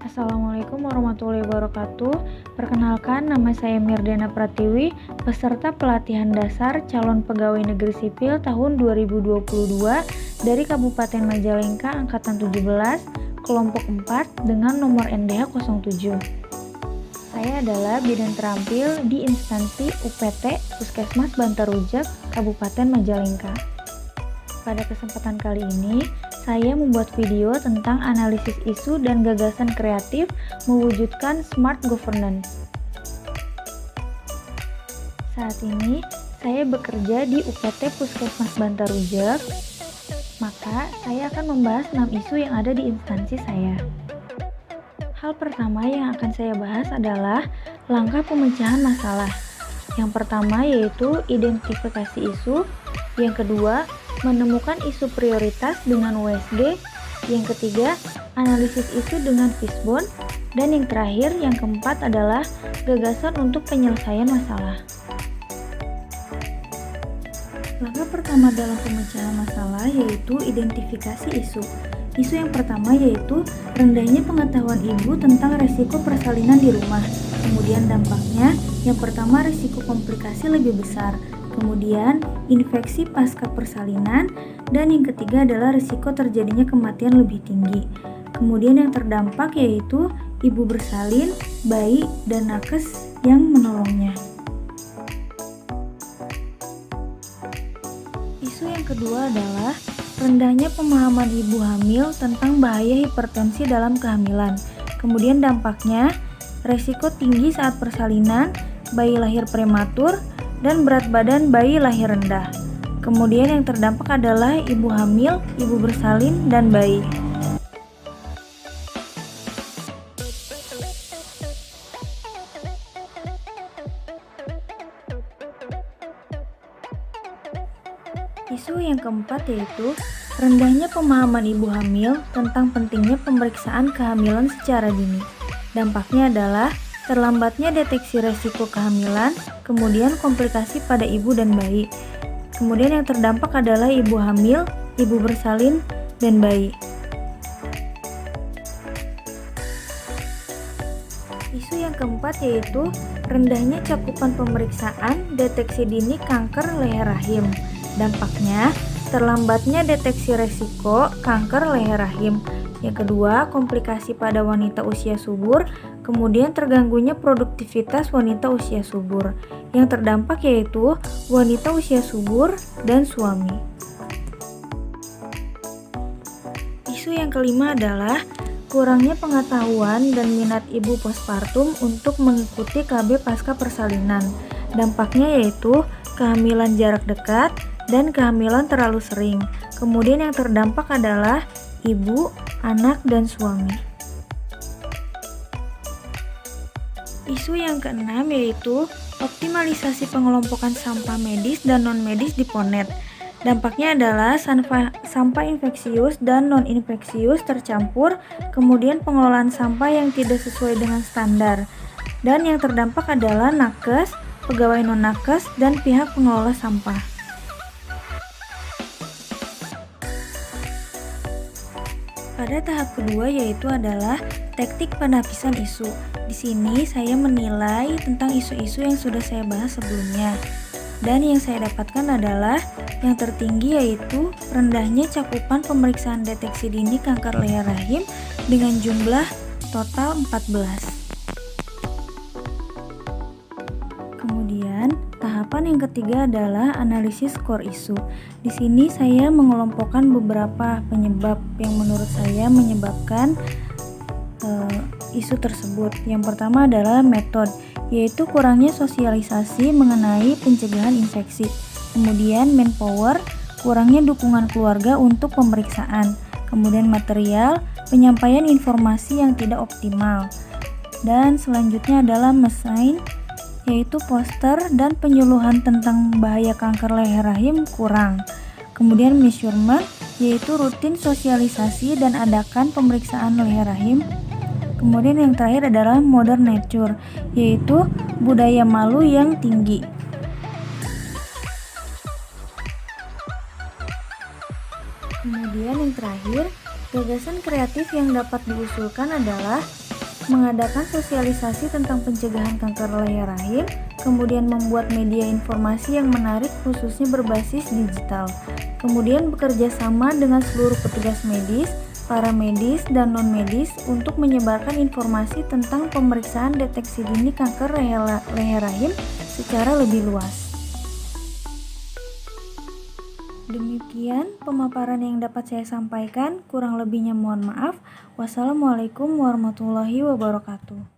Assalamualaikum warahmatullahi wabarakatuh. Perkenalkan, nama saya Mirdana Pratiwi, peserta pelatihan dasar calon pegawai negeri sipil tahun 2022 dari Kabupaten Majalengka angkatan 17, kelompok 4 dengan nomor NDH 07. Saya adalah bidan terampil di instansi UPT Puskesmas Bantarujak, Kabupaten Majalengka. Pada kesempatan kali ini, saya membuat video tentang analisis isu dan gagasan kreatif mewujudkan smart governance. Saat ini, saya bekerja di UPT Puskesmas Bantarujak, maka saya akan membahas 6 isu yang ada di instansi saya. Hal pertama yang akan saya bahas adalah langkah pemecahan masalah. Yang pertama yaitu identifikasi isu, yang kedua menemukan isu prioritas dengan USG, yang ketiga analisis isu dengan fishbone, dan yang terakhir yang keempat adalah gagasan untuk penyelesaian masalah. Langkah pertama dalam pemecahan masalah yaitu identifikasi isu. Isu yang pertama yaitu rendahnya pengetahuan ibu tentang resiko persalinan di rumah. Kemudian dampaknya, yang pertama risiko komplikasi lebih besar, kemudian infeksi pasca persalinan, dan yang ketiga adalah risiko terjadinya kematian lebih tinggi. Kemudian yang terdampak yaitu ibu bersalin, bayi, dan nakes yang menolongnya. Isu yang kedua adalah rendahnya pemahaman ibu hamil tentang bahaya hipertensi dalam kehamilan. Kemudian dampaknya, resiko tinggi saat persalinan, bayi lahir prematur, dan berat badan bayi lahir rendah. Kemudian yang terdampak adalah ibu hamil, ibu bersalin, dan bayi. Isu yang keempat yaitu rendahnya pemahaman ibu hamil tentang pentingnya pemeriksaan kehamilan secara dini. Dampaknya adalah terlambatnya deteksi resiko kehamilan, kemudian komplikasi pada ibu dan bayi. Kemudian yang terdampak adalah ibu hamil, ibu bersalin, dan bayi. Isu yang keempat yaitu rendahnya cakupan pemeriksaan deteksi dini kanker leher rahim. Dampaknya, terlambatnya deteksi resiko kanker leher rahim. Yang kedua, komplikasi pada wanita usia subur, kemudian terganggunya produktivitas wanita usia subur. Yang terdampak yaitu wanita usia subur dan suami. Isu yang kelima adalah kurangnya pengetahuan dan minat ibu postpartum untuk mengikuti KB pasca persalinan. Dampaknya yaitu kehamilan jarak dekat dan kehamilan terlalu sering. Kemudian yang terdampak adalah ibu, anak, dan suami. Isu yang keenam yaitu optimalisasi pengelompokan sampah medis dan non-medis di Ponet. Dampaknya adalah sampah infeksius dan non-infeksius tercampur, kemudian pengelolaan sampah yang tidak sesuai dengan standar. Dan yang terdampak adalah nakes, pegawai non-nakes, dan pihak pengelola sampah. Pada tahap kedua yaitu adalah taktik penapisan isu. Di sini saya menilai tentang isu-isu yang sudah saya bahas sebelumnya. Dan yang saya dapatkan adalah yang tertinggi yaitu rendahnya cakupan pemeriksaan deteksi dini kanker leher rahim dengan jumlah total 14. Kemudian, tahapan yang ketiga adalah analisis core isu. Di sini saya mengelompokkan beberapa penyebab yang menurut saya menyebabkan isu tersebut. Yang pertama adalah metode, yaitu kurangnya sosialisasi mengenai pencegahan infeksi. Kemudian manpower, kurangnya dukungan keluarga untuk pemeriksaan. Kemudian material, penyampaian informasi yang tidak optimal. Dan selanjutnya adalah mesin, yaitu poster dan penyuluhan tentang bahaya kanker leher rahim kurang. Kemudian measurement, yaitu rutin sosialisasi dan adakan pemeriksaan leher rahim. Kemudian yang terakhir adalah modern nature, yaitu budaya malu yang tinggi. Kemudian yang terakhir, gagasan kreatif yang dapat diusulkan adalah mengadakan sosialisasi tentang pencegahan kanker leher rahim, kemudian membuat media informasi yang menarik khususnya berbasis digital, kemudian bekerja sama dengan seluruh petugas medis, para medis, dan non-medis untuk menyebarkan informasi tentang pemeriksaan deteksi dini kanker leher rahim secara lebih luas. Demikian pemaparan yang dapat saya sampaikan, kurang lebihnya mohon maaf. Wassalamualaikum warahmatullahi wabarakatuh.